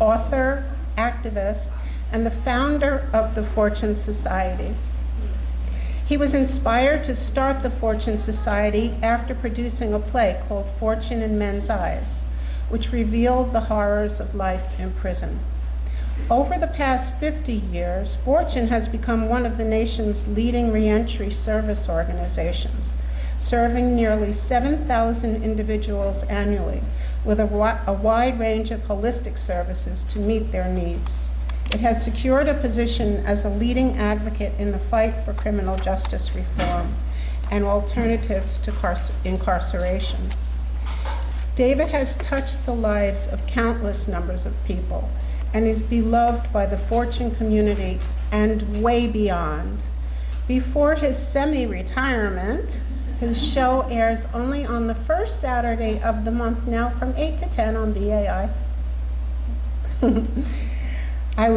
author, activist, and the founder of the Fortune Society. He was inspired to start the Fortune Society after producing a play called Fortune in Men's Eyes, which revealed the horrors of life in prison. Over the past 50 years, Fortune has become one of the nation's leading reentry service organizations, serving nearly 7,000 individuals annually with a wide range of holistic services to meet their needs. It has secured a position as a leading advocate in the fight for criminal justice reform and alternatives to incarceration. David has touched the lives of countless numbers of people and is beloved by the Fortune community and way beyond. Before his semi-retirement, his show airs only on the first Saturday of the month now from 8 to 10 on BAI. I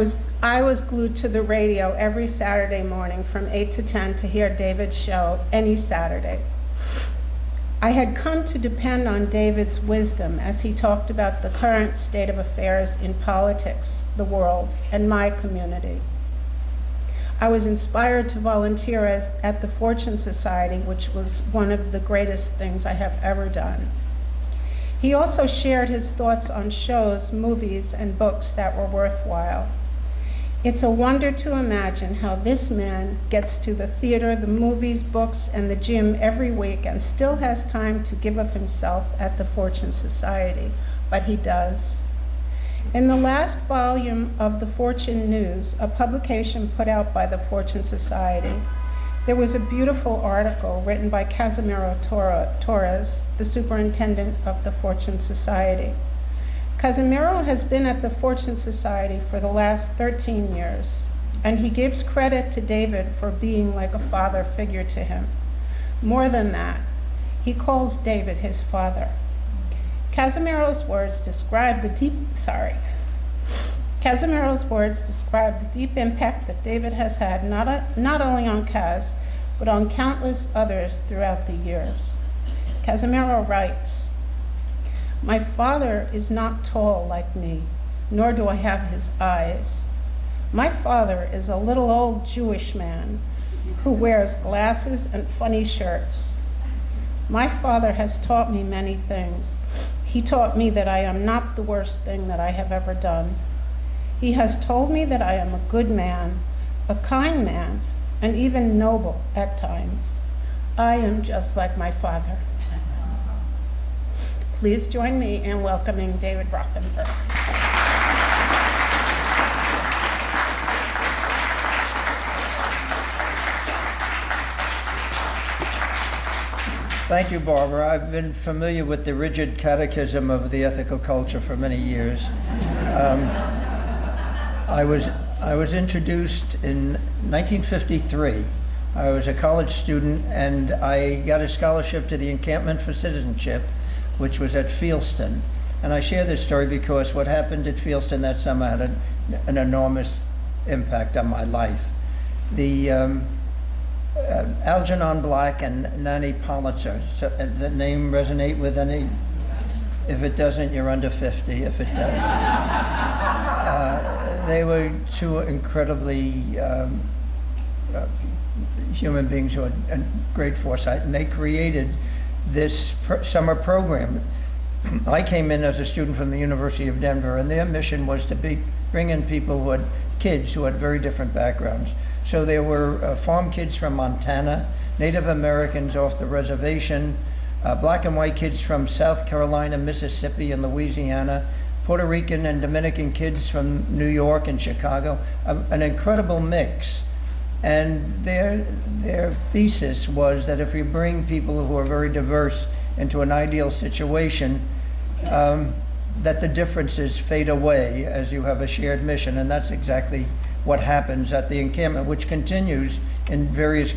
was glued to the radio every Saturday morning from 8 to 10 to hear David's show any Saturday. I had come to depend on David's wisdom as he talked about the current state of affairs in politics, the world, and my community. I was inspired to volunteer at the Fortune Society, which was one of the greatest things I have ever done. He also shared his thoughts on shows, movies, and books that were worthwhile. It's a wonder to imagine how this man gets to the theater, the movies, books, and the gym every week and still has time to give of himself at the Fortune Society, but he does. In the last volume of the Fortune News, a publication put out by the Fortune Society, there was a beautiful article written by Casimiro Torres, the superintendent of the Fortune Society. Casimiro has been at the Fortune Society for the last 13 years, and he gives credit to David for being like a father figure to him. More than that, he calls David his father. Casimiro's words describe the deep impact that David has had not only on Kaz, but on countless others throughout the years. Casimiro writes, "My father is not tall like me, nor do I have his eyes. My father is a little old Jewish man who wears glasses and funny shirts. My father has taught me many things. He taught me that I am not the worst thing that I have ever done. He has told me that I am a good man, a kind man, and even noble at times. I am just like my father." Please join me in welcoming David Rothenberg. Thank you, Barbara. I've been familiar with the rigid catechism of the ethical culture for many years. I was introduced in 1953. I was a college student, and I got a scholarship to the Encampment for Citizenship, which was at Fieldston. And I share this story because what happened at Fieldston that summer had an enormous impact on my life. The Algernon Black and Nanny Politzer, so, the name resonate with any? If it doesn't, you're under 50. If it does, they were two incredibly human beings who had great foresight, and they created this summer program. I came in as a student from the University of Denver, and their mission was to bring in people who had kids who had very different backgrounds. So there were farm kids from Montana, Native Americans off the reservation, black and white kids from South Carolina, Mississippi, and Louisiana, Puerto Rican and Dominican kids from New York and Chicago, an incredible mix. And their thesis was that if you bring people who are very diverse into an ideal situation, that the differences fade away as you have a shared mission. And that's exactly what happens at the encampment, which continues in various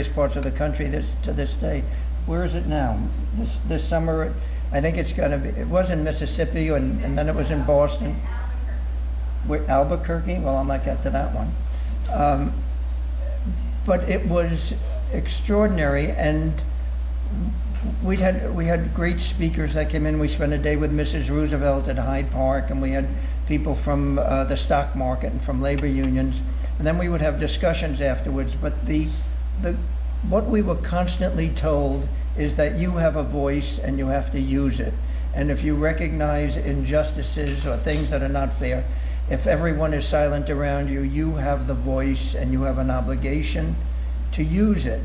parts of the country to this day. Where is it now? This summer, I think it's going to be. It was in Mississippi, and then it was in Boston. Albuquerque. Well, I'll not get to that one. But it was extraordinary, and we had great speakers that came in. We spent a day with Mrs. Roosevelt at Hyde Park, and we had people from the stock market and from labor unions, and then we would have discussions afterwards. But what we were constantly told is that you have a voice and you have to use it. And if you recognize injustices or things that are not fair, if everyone is silent around you, you have the voice and you have an obligation to use it.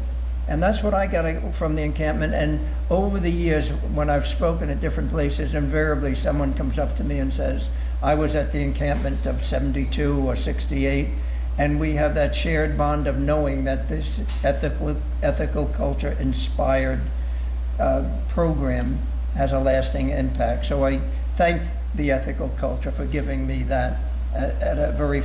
And that's what I got from the encampment. And over the years, when I've spoken at different places, invariably someone comes up to me and says, I was at the encampment of 72 or 68, and we have that shared bond of knowing that this ethical culture inspired program has a lasting impact. So I thank the ethical culture for giving me that at a very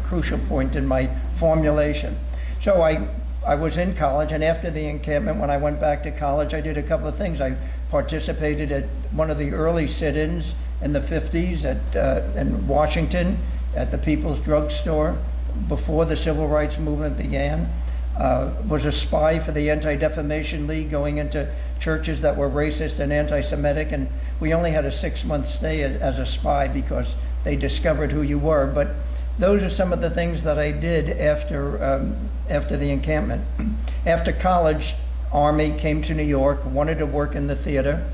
crucial point in my formulation. So I was in college, and after the encampment, when I went back to college, I did a couple of things. I participated at one of the early sit-ins in the 50s in Washington at the People's Drug Store before the Civil Rights Movement began. Was a spy for the Anti-Defamation League, going into churches that were racist and anti-Semitic, and we only had a 6-month stay as a spy because they discovered who you were. But those are some of the things that I did after the encampment. After college, Army, came to New York, wanted to work in the theater,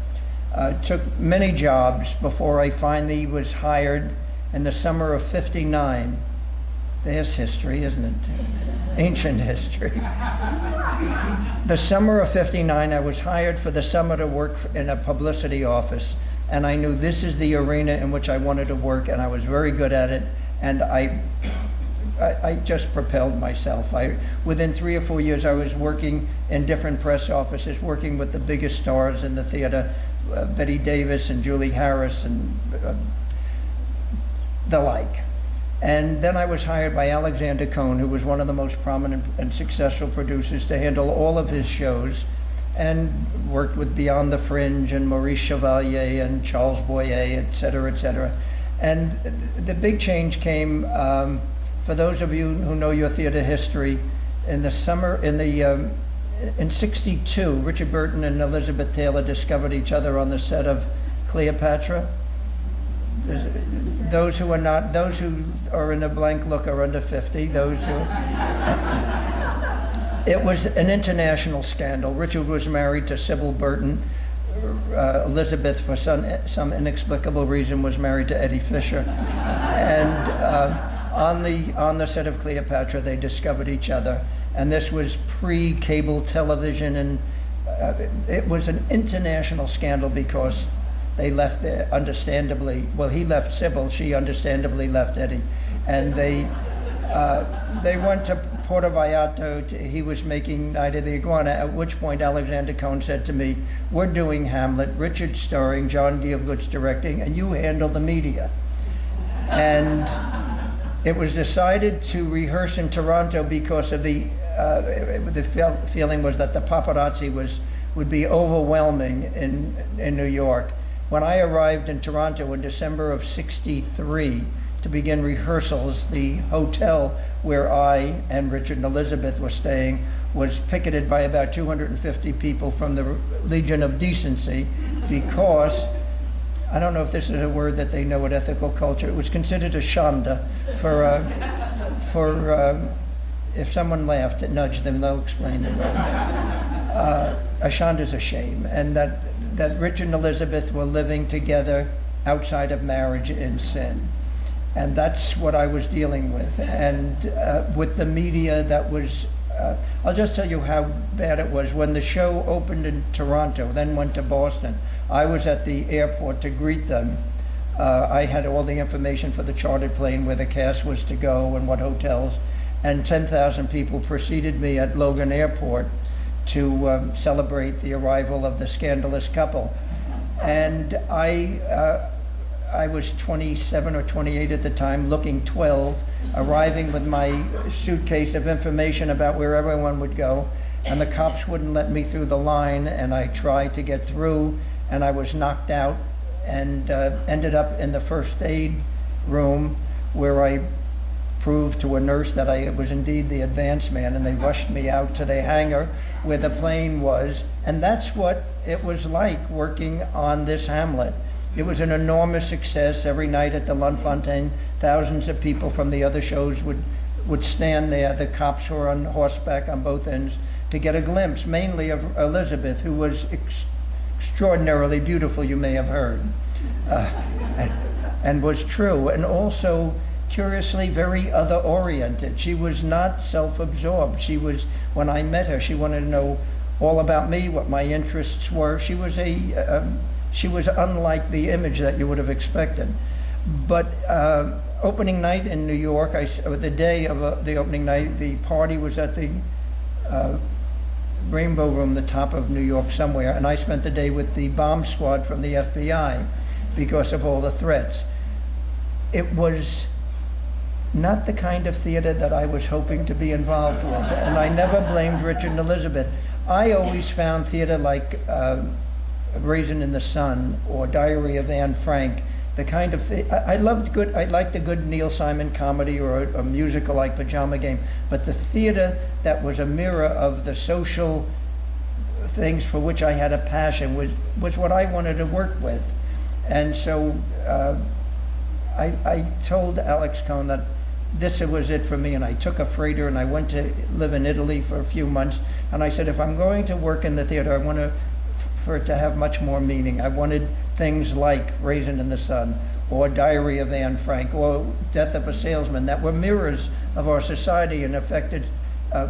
took many jobs before I finally was hired in the summer of '59. There's history, isn't it? Ancient history. The summer of '59, I was hired for the summer to work in a publicity office, and I knew this is the arena in which I wanted to work, and I was very good at it, and I just propelled myself. Within 3 or 4 years, I was working in different press offices, working with the biggest stars in the theater, Betty Davis and Julie Harris and the like. And then I was hired by Alexander Cohn, who was one of the most prominent and successful producers, to handle all of his shows, and worked with Beyond the Fringe and Maurice Chevalier and Charles Boyer, et cetera, et cetera. And the big change came, for those of you who know your theater history, in the summer, in '62, Richard Burton and Elizabeth Taylor discovered each other on the set of Cleopatra. Those who are in a blank look are under 50. It was an international scandal. Richard was married to Sybil Burton. Elizabeth, for some inexplicable reason, was married to Eddie Fisher. And on the set of Cleopatra, they discovered each other. And this was pre-cable television, and it was an international scandal because they left there, understandably. Well, he left Sybil, she understandably left Eddie. And they went to Puerto Vallarta. He was making Night of the Iguana, at which point Alexander Cohn said to me, we're doing Hamlet, Richard starring, John Gielgud's directing, and you handle the media. And it was decided to rehearse in Toronto because of the feeling was that the paparazzi would be overwhelming in New York. When I arrived in Toronto in December of '63 to begin rehearsals, the hotel where I and Richard and Elizabeth were staying was picketed by about 250 people from the Legion of Decency, because, I don't know if this is a word that they know at ethical culture, it was considered a shanda for if someone laughed, nudge them, they'll explain the word. A shanda is a shame, and that Richard and Elizabeth were living together outside of marriage in sin. And that's what I was dealing with. And with the media, that was, I'll just tell you how bad it was. When the show opened in Toronto, then went to Boston, I was at the airport to greet them. I had all the information for the chartered plane, where the cast was to go and what hotels, and 10,000 people preceded me at Logan Airport to celebrate the arrival of the scandalous couple. And I was 27 or 28 at the time, looking 12, arriving with my suitcase of information about where everyone would go, and the cops wouldn't let me through the line, and I tried to get through, and I was knocked out, and ended up in the first aid room, where I proved to a nurse that I was indeed the advance man, and they rushed me out to the hangar where the plane was. And that's what it was like working on this Hamlet. It was an enormous success. Every night at the Lunfontaine, thousands of people from the other shows would stand there. The cops were on horseback on both ends to get a glimpse, mainly of Elizabeth, who was extraordinarily beautiful, you may have heard, and was true, and also curiously very other-oriented. She was not self-absorbed. She was, when I met her, she wanted to know all about me, what my interests were. She was unlike the image that you would have expected. But opening night in New York, the day of the opening night, the party was at the Rainbow Room, the top of New York somewhere, and I spent the day with the bomb squad from the FBI because of all the threats. It was not the kind of theater that I was hoping to be involved with, and I never blamed Richard and Elizabeth. I always found theater like Raisin in the Sun or Diary of Anne Frank, the kind of I liked a good Neil Simon comedy or a musical like Pajama Game, but the theater that was a mirror of the social things for which I had a passion was what I wanted to work with. And so I told Alex Cohn that this was it for me, and I took a freighter and I went to live in Italy for a few months, and I said, if I'm going to work in the theater, I want for it to have much more meaning. I wanted things like Raisin in the Sun or Diary of Anne Frank or Death of a Salesman that were mirrors of our society and affected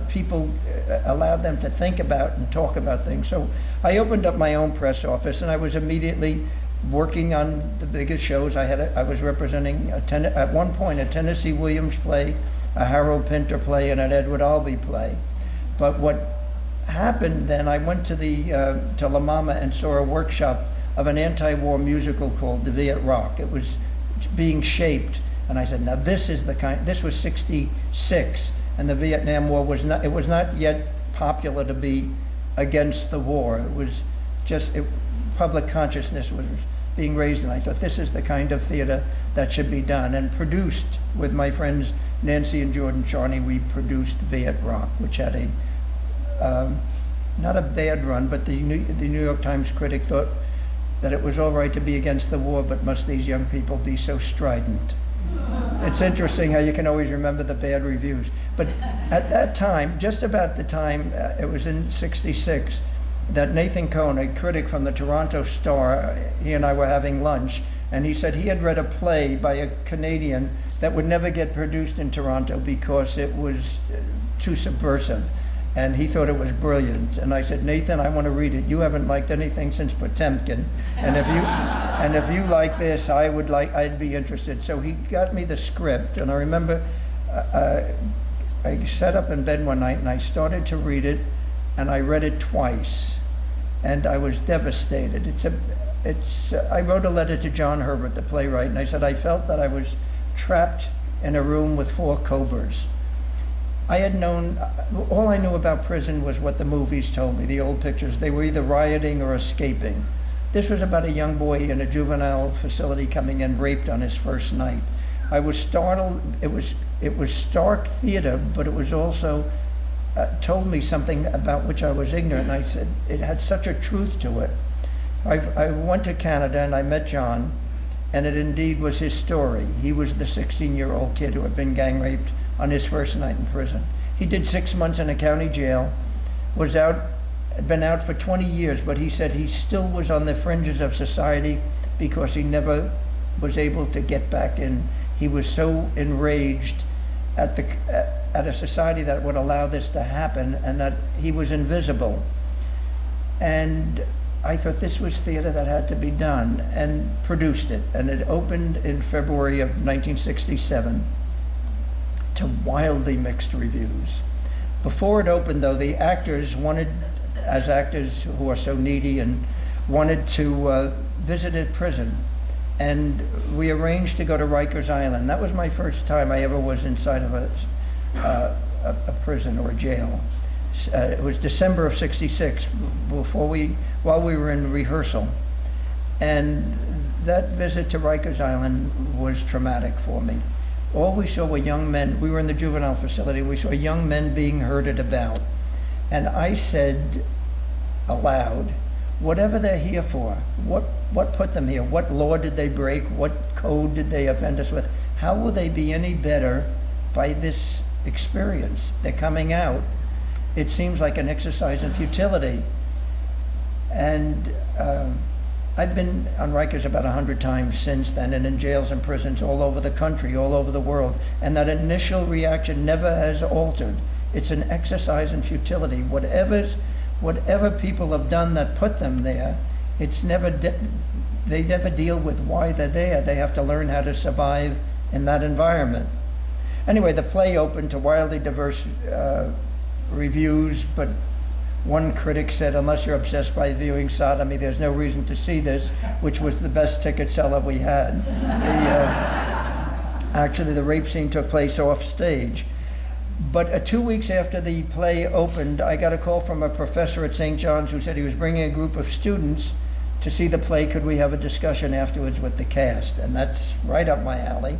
people, allowed them to think about and talk about things. So I opened up my own press office, and I was immediately working on the biggest shows. I was representing at one point a Tennessee Williams play, a Harold Pinter play, and an Edward Albee play. But what happened then, I went to La Mama and saw a workshop of an anti-war musical called The Viet Rock. It was being shaped, and I said, now this is the kind. This was '66, and the Vietnam War was not. It was not yet popular to be against the war. It was just public consciousness was being raised, and I thought this is the kind of theater that should be done. And produced with my friends Nancy and Jordan Charney, we produced Viet Rock, which had not a bad run, but the New York Times critic thought that it was all right to be against the war, but must these young people be so strident? It's interesting how you can always remember the bad reviews. But at that time, just about the time, it was in '66, that Nathan Cohn, a critic from the Toronto Star, he and I were having lunch, and he said he had read a play by a Canadian that would never get produced in Toronto because it was too subversive, and he thought it was brilliant. And I said, Nathan, I want to read it. You haven't liked anything since Potemkin, and if you like this, I'd be interested. So he got me the script, and I remember I sat up in bed one night and I started to read it, and I read it twice, and I was devastated. I wrote a letter to John Herbert, the playwright, and I said I felt that I was trapped in a room with 4 cobras. All I knew about prison was what the movies told me, the old pictures. They were either rioting or escaping. This was about a young boy in a juvenile facility coming in raped on his first night. I was startled. It was stark theater, but it was also told me something about which I was ignorant. And I said, it had such a truth to it. I went to Canada and I met John, and it indeed was his story. He was the 16-year-old kid who had been gang raped on his first night in prison. He did 6 months in a county jail, had been out for 20 years, but he said he still was on the fringes of society because he never was able to get back in. He was so enraged at a society that would allow this to happen, and that he was invisible. And I thought this was theater that had to be done, and produced it. And it opened in February of 1967 to wildly mixed reviews. Before it opened, though, the actors wanted, as actors who are so needy, and wanted to visit a prison. And we arranged to go to Rikers Island. That was my first time I ever was inside of a prison or a jail. It was December of '66, while we were in rehearsal. And that visit to Rikers Island was traumatic for me. All we saw were young men. We were in the juvenile facility. We saw young men being herded about. And I said aloud, whatever they're here for, what put them here? What law did they break? What code did they offend us with? How will they be any better by this experience? They're coming out. It seems like an exercise in futility. And I've been on Rikers about 100 times since then, and in jails and prisons all over the country, all over the world. And that initial reaction never has altered. It's an exercise in futility. Whatever people have done that put them there, they never deal with why they're there. They have to learn how to survive in that environment. Anyway, the play opened to wildly diverse reviews, but one critic said, unless you're obsessed by viewing sodomy, there's no reason to see this, which was the best ticket seller we had. Actually, the rape scene took place off stage. But 2 weeks after the play opened, I got a call from a professor at St. John's who said he was bringing a group of students to see the play. Could we have a discussion afterwards with the cast? And that's right up my alley.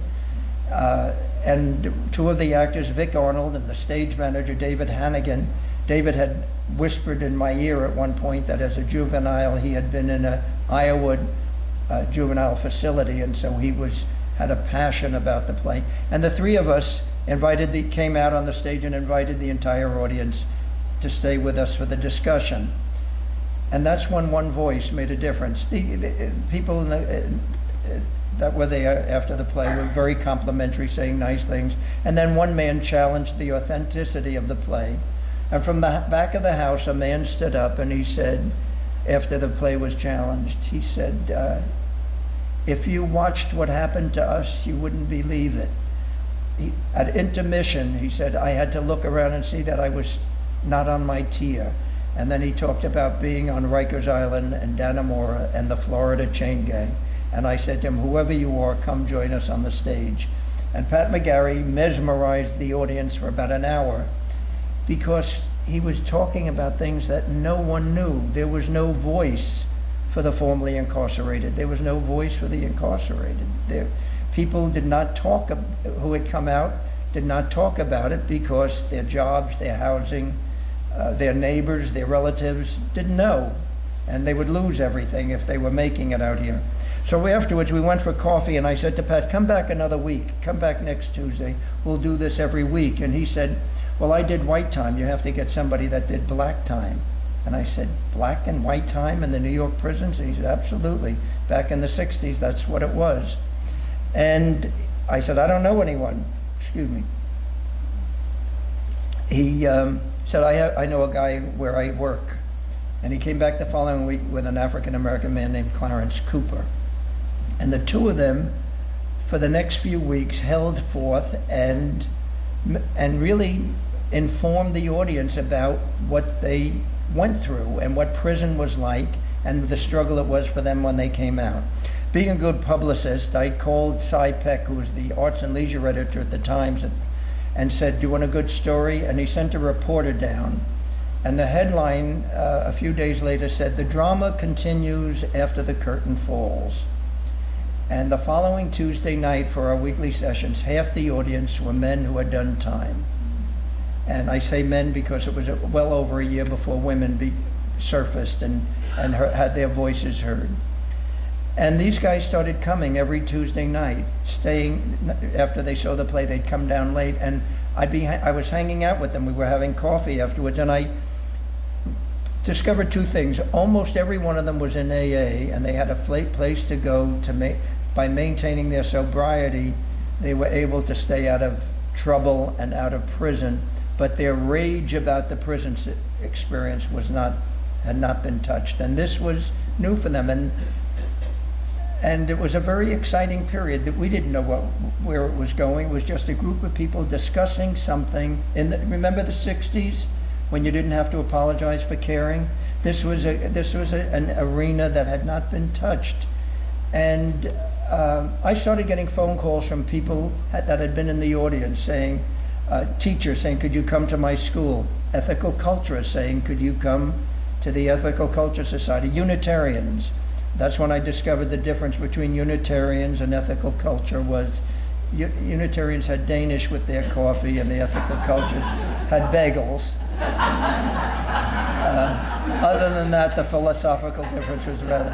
And two of the actors, Vic Arnold and the stage manager, David Hannigan. David had whispered in my ear at one point that as a juvenile, he had been in a Iowa juvenile facility, and so he had a passion about the play. And the three of us came out on the stage and invited the entire audience to stay with us for the discussion. And that's when one voice made a difference. The people that were there after the play were very complimentary, saying nice things. And then one man challenged the authenticity of the play. And from the back of the house, a man stood up and he said, after the play was challenged, he said, if you watched what happened to us, you wouldn't believe it. At intermission, he said, I had to look around and see that I was not on my tier. And then he talked about being on Rikers Island and Dannemora and the Florida chain gang. And I said to him, whoever you are, come join us on the stage. And Pat McGarry mesmerized the audience for about an hour because he was talking about things that no one knew. There was no voice for the formerly incarcerated. There was no voice for the incarcerated. People did not talk, who had come out, did not talk about it because their jobs, their housing, their neighbors, their relatives didn't know. And they would lose everything if they were making it out here. So afterwards, we went for coffee, and I said to Pat, come back another week. Come back next Tuesday. We'll do this every week. And he said, well, I did white time. You have to get somebody that did black time. And I said, black and white time in the New York prisons? And he said, absolutely. Back in the 60s, that's what it was. And I said, I don't know anyone. Excuse me. He said, I know a guy where I work. And he came back the following week with an African-American man named Clarence Cooper. And the two of them, for the next few weeks, held forth and really informed the audience about what they went through and what prison was like and the struggle it was for them when they came out. Being a good publicist, I called Cy Peck, who was the arts and leisure editor at the Times, and said, do you want a good story? And he sent a reporter down. And the headline a few days later said, the drama continues after the curtain falls. And the following Tuesday night for our weekly sessions, half the audience were men who had done time. And I say men because it was well over a year before women surfaced and had their voices heard. And these guys started coming every Tuesday night, staying. After they saw the play, they'd come down late, and I was hanging out with them. We were having coffee afterwards, and I discovered two things. Almost every one of them was in AA, and they had a place to go by maintaining their sobriety. They were able to stay out of trouble and out of prison, but their rage about the prison experience had not been touched, and this was new for them. And it was a very exciting period that we didn't know where it was going. It was just a group of people discussing something. Remember the 60s when you didn't have to apologize for caring? This was an arena that had not been touched. And I started getting phone calls from people that had been in the audience saying, teachers saying, could you come to my school? Ethical culturists saying, could you come to the Ethical Culture Society? Unitarians. That's when I discovered the difference between Unitarians and ethical culture was Unitarians had Danish with their coffee and the ethical cultures had bagels. Other than that, the philosophical difference was rather.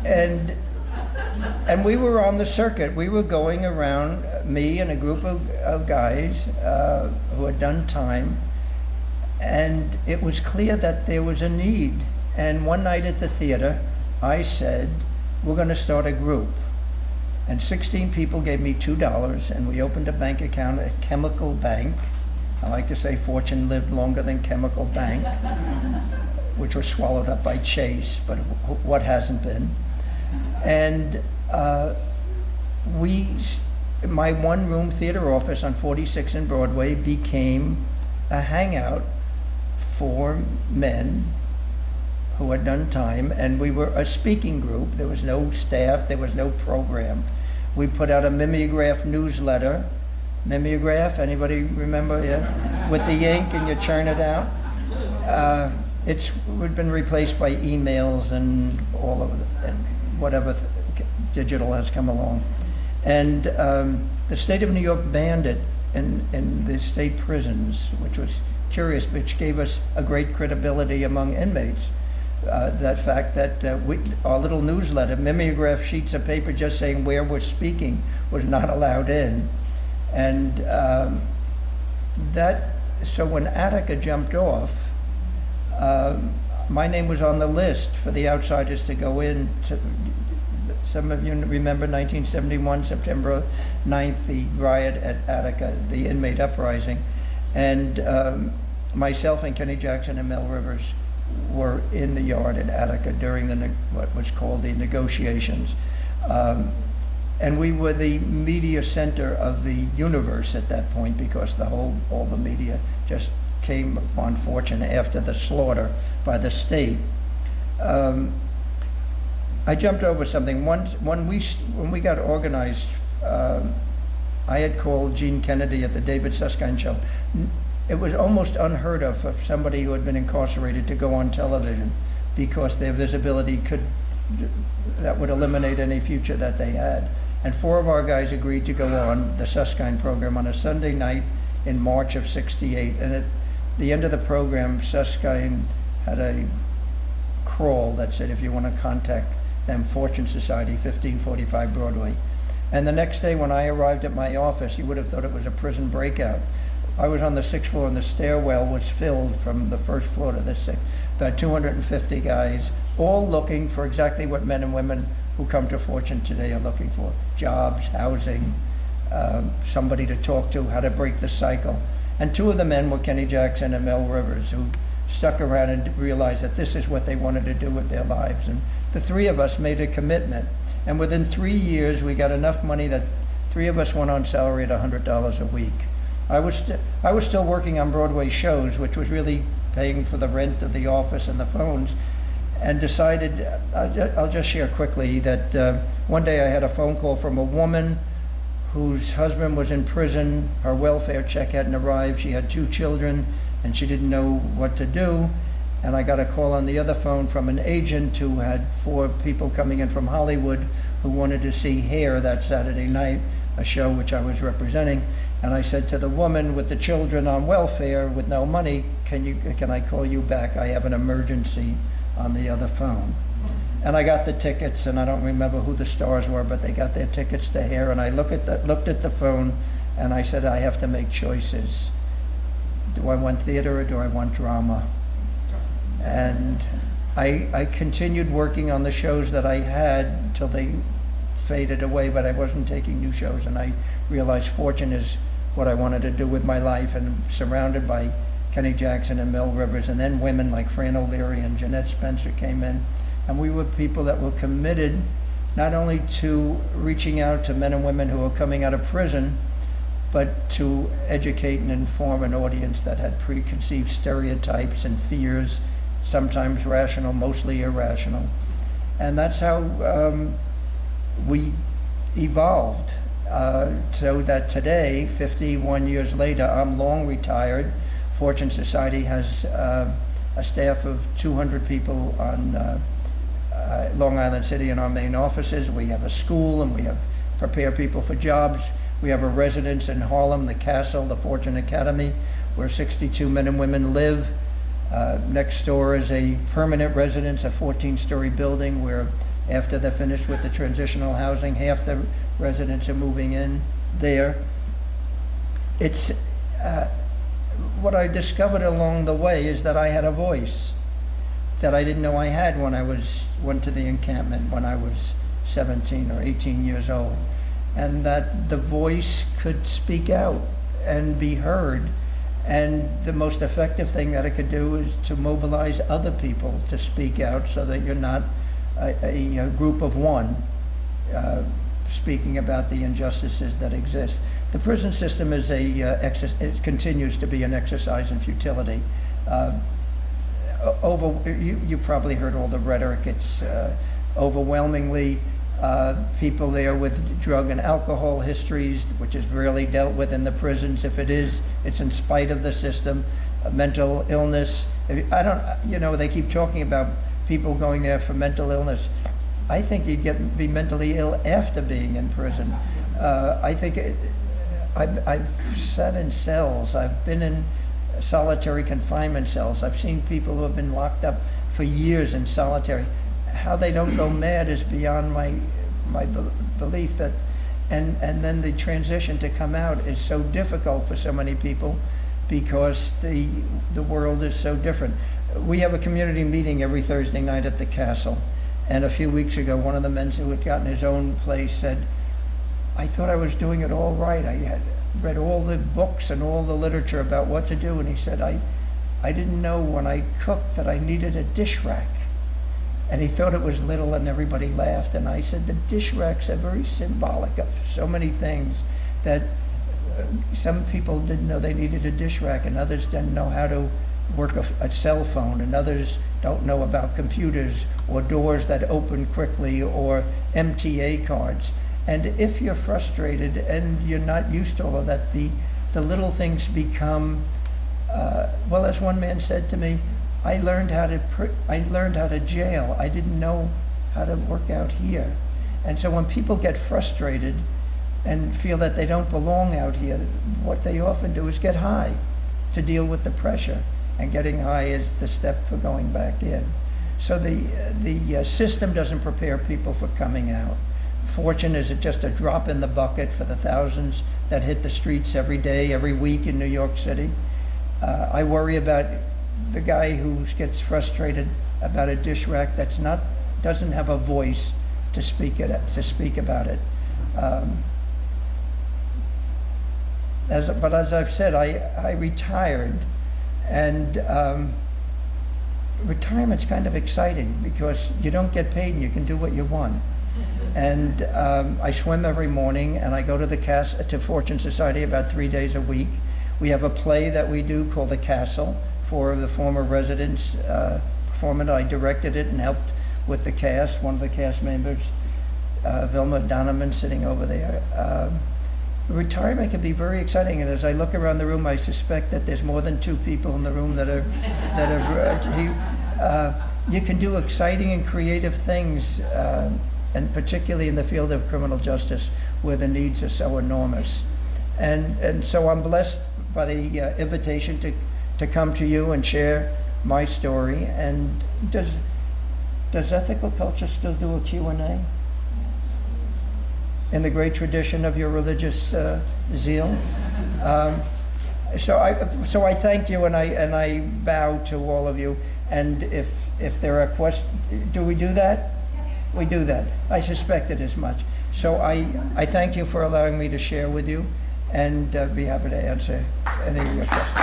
And we were on the circuit. We were going around, me and a group of guys who had done time, and it was clear that there was a need. And one night at the theater, I said, we're going to start a group. And 16 people gave me $2, and we opened a bank account at Chemical Bank. I like to say Fortune lived longer than Chemical Bank, which was swallowed up by Chase, but what hasn't been? And my one-room theater office on 46 and Broadway became a hangout for men who had done time, and we were a speaking group. There was no staff, there was no program. We put out a mimeograph newsletter. Mimeograph, anybody remember? Yeah, with the ink and you churn it out. It's been replaced by emails and all of it, and whatever digital has come along. And the state of New York banned it in the state prisons, which was curious, which gave us a great credibility among inmates. That fact that our little newsletter, mimeograph sheets of paper just saying where we're speaking, was not allowed in. And so when Attica jumped off, my name was on the list for the outsiders to go in. Some of you remember 1971, September 9th, the riot at Attica, the inmate uprising. And myself and Kenny Jackson and Mel Rivers were in the yard at Attica during what was called the negotiations. And we were the media center of the universe at that point, because all the media just came upon Fortune after the slaughter by the state. I jumped over something. When we got organized, I had called Gene Kennedy at the David Susskind show. It was almost unheard of for somebody who had been incarcerated to go on television, because their visibility that would eliminate any future that they had. And 4 of our guys agreed to go on the Susskind program on a Sunday night in March of '68. And at the end of the program, Susskind had a crawl that said, if you want to contact them, Fortune Society, 1545 Broadway. And the next day when I arrived at my office, you would have thought it was a prison breakout. I was on the 6th floor, and the stairwell was filled from the 1st floor to the 6th. About 250 guys, all looking for exactly what men and women who come to Fortune today are looking for: jobs, housing, somebody to talk to, how to break the cycle. And 2 of the men were Kenny Jackson and Mel Rivers, who stuck around and realized that this is what they wanted to do with their lives. And the 3 of us made a commitment. And within 3 years, we got enough money that 3 of us went on salary at $100 a week. I was still working on Broadway shows, which was really paying for the rent of the office and the phones, and decided, I'll just share quickly, that one day I had a phone call from a woman whose husband was in prison. Her welfare check hadn't arrived. She had 2 children, and she didn't know what to do. And I got a call on the other phone from an agent who had 4 people coming in from Hollywood who wanted to see Hair that Saturday night, a show which I was representing. And I said to the woman with the children on welfare with no money, can I call you back? I have an emergency on the other phone. And I got the tickets, and I don't remember who the stars were, but they got their tickets to Hair. And I looked at the phone, and I said, I have to make choices. Do I want theater or do I want drama? And I continued working on the shows that I had until they faded away, but I wasn't taking new shows. And I realized Fortune is what I wanted to do with my life, and surrounded by Kenny Jackson and Mel Rivers, and then women like Fran O'Leary and Jeanette Spencer came in. And we were people that were committed not only to reaching out to men and women who were coming out of prison, but to educate and inform an audience that had preconceived stereotypes and fears, sometimes rational, mostly irrational. And that's how we evolved, so that today, 51 years later, I'm long retired. Fortune Society has a staff of 200 people on Long Island City in our main offices. We have a school, and we have prepare people for jobs. We have a residence in Harlem, the Castle, the Fortune Academy, where 62 men and women live. Next door is a permanent residence, a 14-story building where after they're finished with the transitional housing, half the residents are moving in there. It's, what I discovered along the way is that I had a voice that I didn't know I had when I went to the encampment when I was 17 or 18 years old. And that the voice could speak out and be heard. And the most effective thing that it could do is to mobilize other people to speak out so that you're not a group of one speaking about the injustices that exist. The prison system is it continues to be an exercise in futility. You probably heard all the rhetoric. It's overwhelmingly people there with drug and alcohol histories, which is rarely dealt with in the prisons. If it is, it's in spite of the system. Mental illness. They keep talking about people going there for mental illness. I think you'd be mentally ill after being in prison. I think I've sat in cells. I've been in solitary confinement cells. I've seen people who have been locked up for years in solitary. How they don't go mad is beyond my belief. That, and then the transition to come out is so difficult for so many people because the world is so different. We have a community meeting every Thursday night at the castle, and a few weeks ago, one of the men who had gotten his own place said, "I thought I was doing it all right. I had read all the books and all the literature about what to do," and he said, I didn't know when I cooked that I needed a dish rack." And he thought it was little and everybody laughed. And I said, the dish racks are very symbolic of so many things that some people didn't know they needed a dish rack, and others didn't know how to work a cell phone, and others don't know about computers or doors that open quickly or MTA cards. And if you're frustrated and you're not used to all of that, the little things become, well, as one man said to me, I learned how to jail. I didn't know how to work out here. And so when people get frustrated and feel that they don't belong out here, what they often do is get high to deal with the pressure. And getting high is the step for going back in. So the system doesn't prepare people for coming out. Fortune is just a drop in the bucket for the thousands that hit the streets every day, every week in New York City. I worry about the guy who gets frustrated about a dish rack doesn't have a voice to speak about it. But as I've said, I retired, and retirement's kind of exciting because you don't get paid and you can do what you want. And I swim every morning, and I go to Fortune Society about 3 days a week. We have a play that we do called The Castle. 4 of the former residents perform it. I directed it and helped with the cast. One of the cast members, Vilma Donovan, sitting over there. Retirement can be very exciting, and as I look around the room, I suspect that there's more than 2 people in the room that are you can do exciting and creative things, and particularly in the field of criminal justice, where the needs are so enormous. And so I'm blessed by the invitation to come to you and share my story. And does Ethical Culture still do a Q&A? In the great tradition of your religious zeal? So I thank you, and I bow to all of you. And if there are questions, do we do that? We do that. I suspected as much. So I thank you for allowing me to share with you, and be happy to answer any of your questions.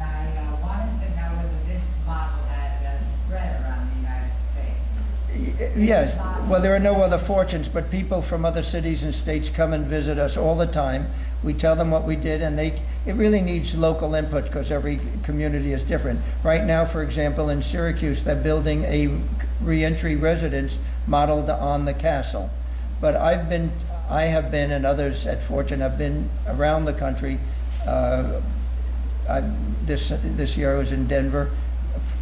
I wanted to know whether this model had spread around the United States. Yes. Well, there are no other fortunes, but people from other cities and states come and visit us all the time. We tell them what we did, and it really needs local input because every community is different. Right now, for example, in Syracuse, they're building a reentry residence modeled on the castle. But I have been, and others at Fortune have been around the country. This year I was in Denver,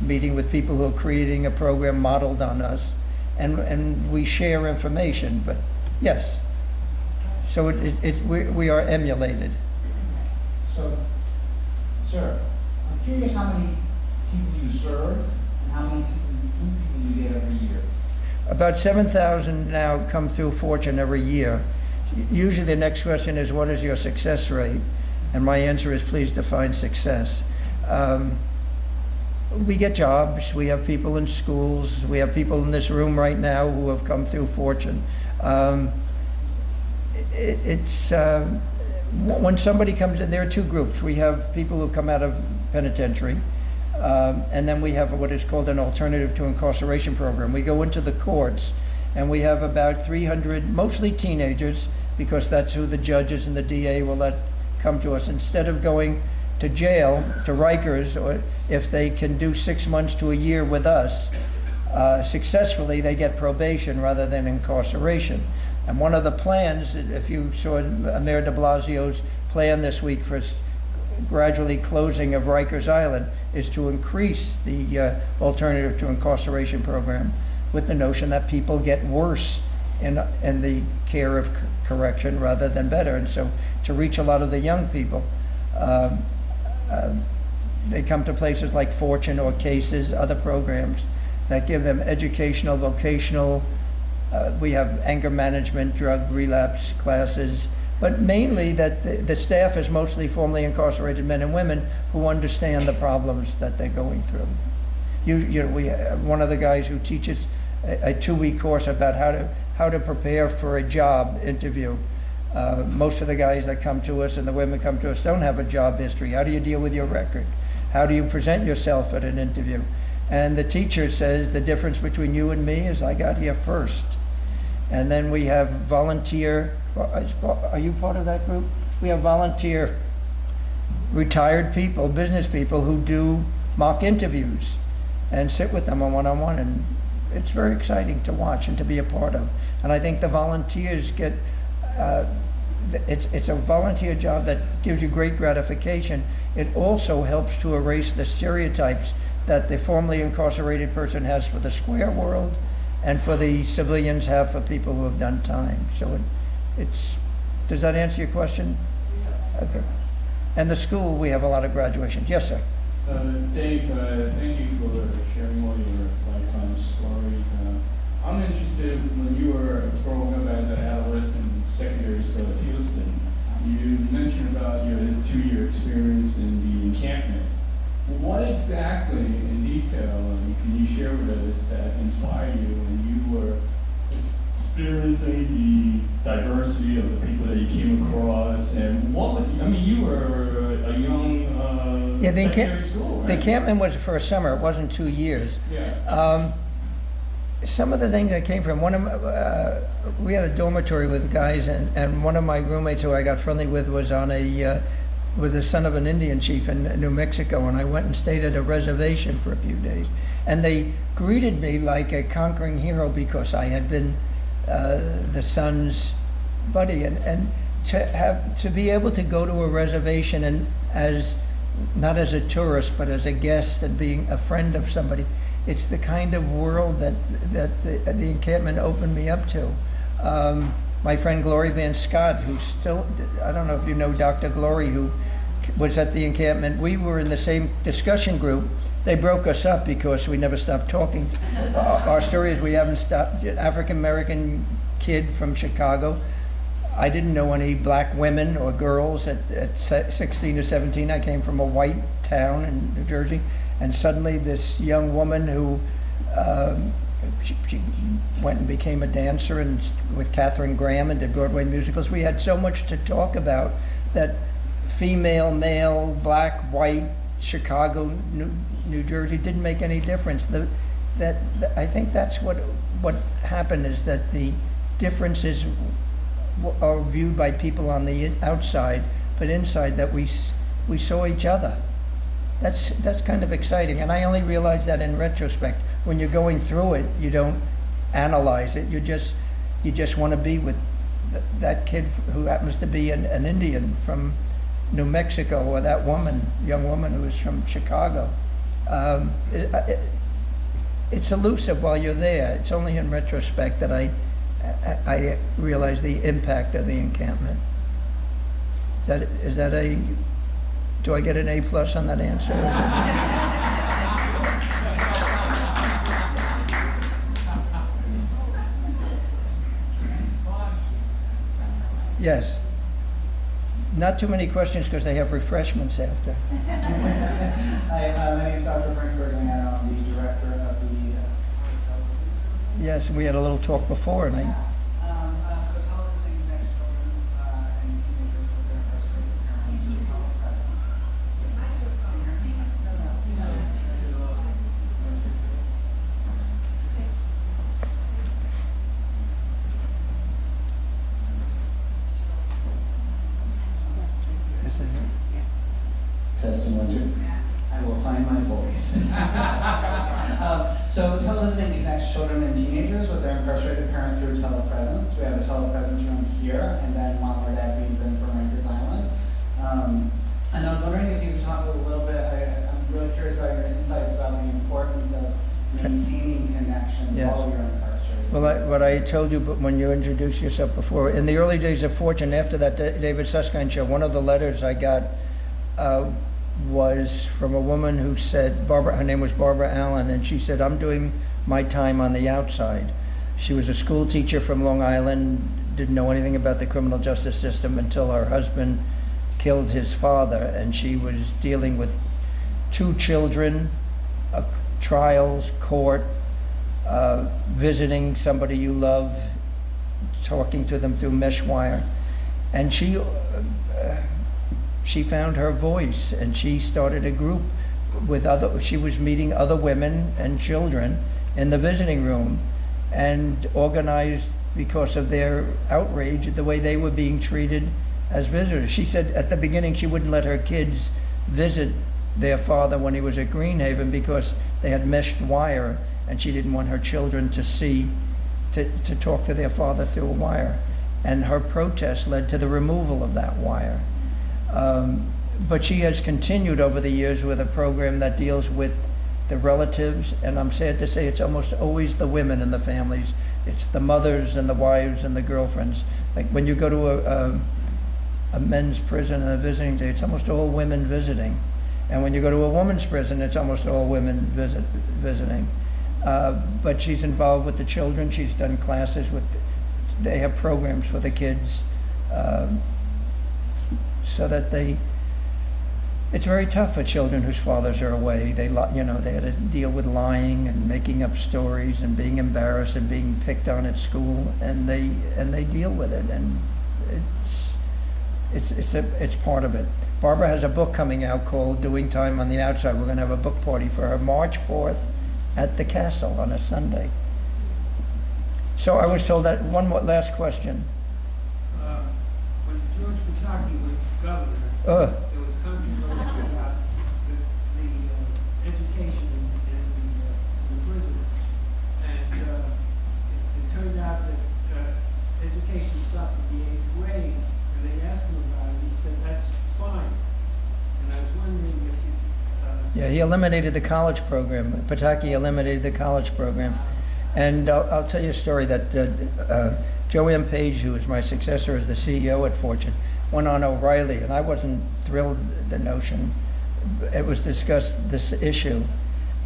meeting with people who are creating a program modeled on us, and we share information. But yes, so we are emulated. So, sir, I'm curious how many people you serve, and how many people you get every year? About 7,000 now come through Fortune every year. Usually the next question is, what is your success rate? And my answer is, please define success. We get jobs, we have people in schools, we have people in this room right now who have come through Fortune. When somebody comes in, there are two groups. We have people who come out of penitentiary, and then we have what is called an alternative to incarceration program. We go into the courts, and we have about 300, mostly teenagers, because that's who the judges and the DA will let come to us. Instead of going to jail, to Rikers, or if they can do 6 months to a year with us, successfully, they get probation rather than incarceration. And one of the plans, if you saw Mayor de Blasio's plan this week for gradually closing of Rikers Island, is to increase the alternative to incarceration program with the notion that people get worse in the care of correction rather than better. And so to reach a lot of the young people, they come to places like Fortune or Cases, other programs that give them educational, vocational, we have anger management, drug relapse classes, but mainly that the staff is mostly formerly incarcerated men and women who understand the problems that they're going through. We one of the guys who teaches a 2-week course about how to prepare for a job interview. Most of the guys that come to us and the women come to us don't have a job history. How do you deal with your record? How do you present yourself at an interview? And the teacher says the difference between you and me is I got here first. And then we have volunteer, are you part of that group? We have volunteer retired people, business people who do mock interviews and sit with them on one-on-one, and it's very exciting to watch and to be a part of. And I think the volunteers get, it's a volunteer job that gives you great gratification. It also helps to erase the stereotypes that the formerly incarcerated person has for the square world and for the civilians have for people who have done time. So does that answer your question? Okay. And the school, we have a lot of graduations. Yes, sir. Dave, thank you for sharing all your lifetime stories. I'm interested, when you were growing up as an adolescent in secondary school at Houston, you mentioned about your 2-year experience in the encampment. What exactly, in detail, can you share with us that inspired you when you were experiencing the diversity of the people that you came across? And you were a young secondary school, right? The encampment was for a summer. It wasn't 2 years. Yeah. Some of the things that came from we had a dormitory with guys, and one of my roommates who I got friendly with was on with the son of an Indian chief in New Mexico, and I went and stayed at a reservation for a few days. And they greeted me like a conquering hero because I had been the son's buddy. And to be able to go to a reservation and not as a tourist, but as a guest and being a friend of somebody, it's the kind of world that the encampment opened me up to. My friend Glory Van Scott, who's still, I don't know if you know Dr. Glory, who was at the encampment. We were in the same discussion group. They broke us up because we never stopped talking. Our story is we haven't stopped. African-American kid from Chicago. I didn't know any black women or girls at 16 or 17. I came from a white town in New Jersey. And suddenly this young woman who she went and became a dancer and with Katharine Graham and did Broadway musicals. We had so much to talk about that female, male, black, white, Chicago, New Jersey didn't make any difference. I think that's what happened, is that the differences are viewed by people on the outside, but inside that we saw each other. That's kind of exciting, and I only realized that in retrospect. When you're going through it, you don't analyze it. You just want to be with that kid who happens to be an Indian from New Mexico, or that young woman who is from Chicago. It's elusive while you're there. It's only in retrospect that I realize the impact of the encampment. Do I get an A+ on that answer? Yes. Not too many questions because they have refreshments after. Hi, my name is Dr. Frank Bergman. I'm the director of the. Yes, we had a little talk before, and I, So tell us things that children and teenagers with their incarcerated parents tell us that. this is, Testing one, two. I will find my voice. So television connects children and teenagers with their incarcerated parent through telepresence. We have a telepresence room here, and then mom or dad beams in from Rikers Island. And I was wondering if you could talk a little bit, I'm really curious about your insights about the importance of maintaining connection Yes. while you're incarcerated. well, what I told you but when you introduced yourself before, in the early days of Fortune, after that David Susskind show, one of the letters I got was from a woman who said, her name was Barbara Allen, and she said, I'm doing my time on the outside. She was a school teacher from Long Island, didn't know anything about the criminal justice system until her husband killed his father, and she was dealing with 2 children, trials, court, visiting somebody you love, talking to them through mesh wire. And she found her voice, and she started a group with she was meeting other women and children in the visiting room, and organized because of their outrage at the way they were being treated as visitors. She said at the beginning she wouldn't let her kids visit their father when he was at Greenhaven because they had meshed wire, and she didn't want her children to talk to their father through a wire. And her protest led to the removal of that wire. But she has continued over the years with a program that deals with the relatives, and I'm sad to say it's almost always the women in the families. It's the mothers and the wives and the girlfriends. Like when you go to a men's prison and a visiting day, it's almost all women visiting. And when you go to a woman's prison, it's almost all women visiting. But she's involved with the children. She's done classes they have programs for the kids. So that it's very tough for children whose fathers are away. They had to deal with lying and making up stories and being embarrassed and being picked on at school, and they deal with it, and it's part of it. Barbara has a book coming out called Doing Time on the Outside. We're going to have a book party for her March 4th at the Castle on a Sunday. So I was told that one more last question. When George Pataki was governor, there was controversy about the education in the prisons. And it turned out that education stopped at the 8th grade, and they asked him about it, and he said, that's fine. And I was wondering if you... Yeah, he eliminated the college program. Pataki eliminated the college program. And I'll tell you a story that Joanne Page, who is my successor as the CEO at Fortune, went on O'Reilly, and I wasn't thrilled at the notion. It was discussed, this issue,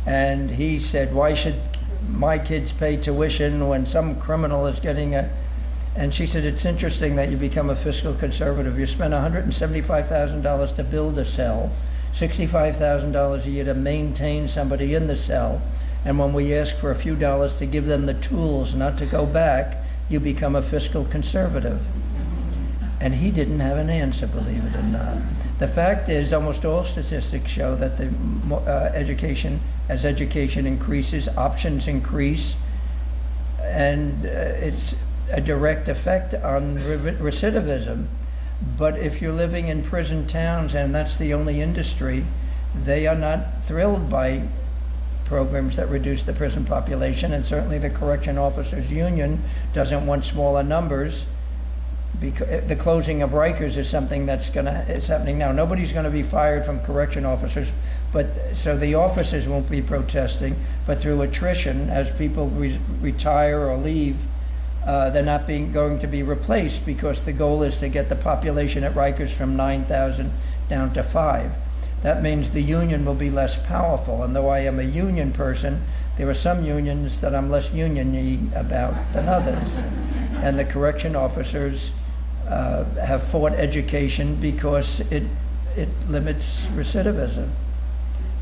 and he said, why should my kids pay tuition when some criminal is getting and she said, it's interesting that you become a fiscal conservative. You spend $175,000 to build a cell, $65,000 a year to maintain somebody in the cell, and when we ask for a few dollars to give them the tools not to go back, you become a fiscal conservative. And he didn't have an answer, believe it or not. The fact is, almost all statistics show that the as education increases, options increase, and it's a direct effect on recidivism. But if you're living in prison towns and that's the only industry, they are not thrilled by programs that reduce the prison population, and certainly the Correction Officers Union doesn't want smaller numbers. Because the closing of Rikers is something that's it's happening now. Nobody's going to be fired from correction officers, but so the officers won't be protesting, but through attrition, as people retire or leave, they're not going to be replaced, because the goal is to get the population at Rikers from 9,000 down to 5. That means the union will be less powerful, and though I am a union person, there are some unions that I'm less union-y about than others. And the correction officers have fought education because it limits recidivism.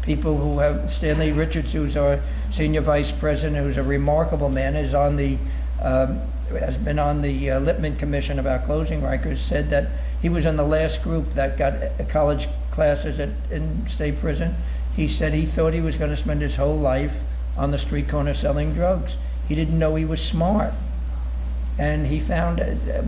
People who have, Stanley Richards, who's our senior vice president, who's a remarkable man, is on the, has been on the Lippman Commission about closing Rikers, said that he was in the last group that got college classes in state prison. He said he thought he was going to spend his whole life on the street corner selling drugs. He didn't know he was smart. And he found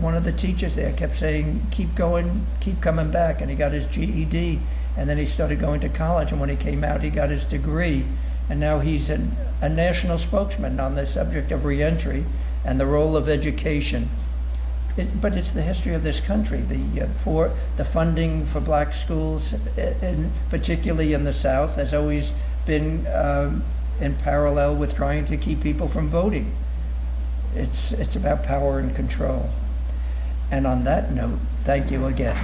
one of the teachers there kept saying, keep going, keep coming back. And he got his GED, and then he started going to college. And when he came out, he got his degree. And now he's a national spokesman on the subject of reentry and the role of education. But it's the history of this country. The funding for black schools, particularly in the South, has always been in parallel with trying to keep people from voting. It's about power and control. And on that note, thank you again.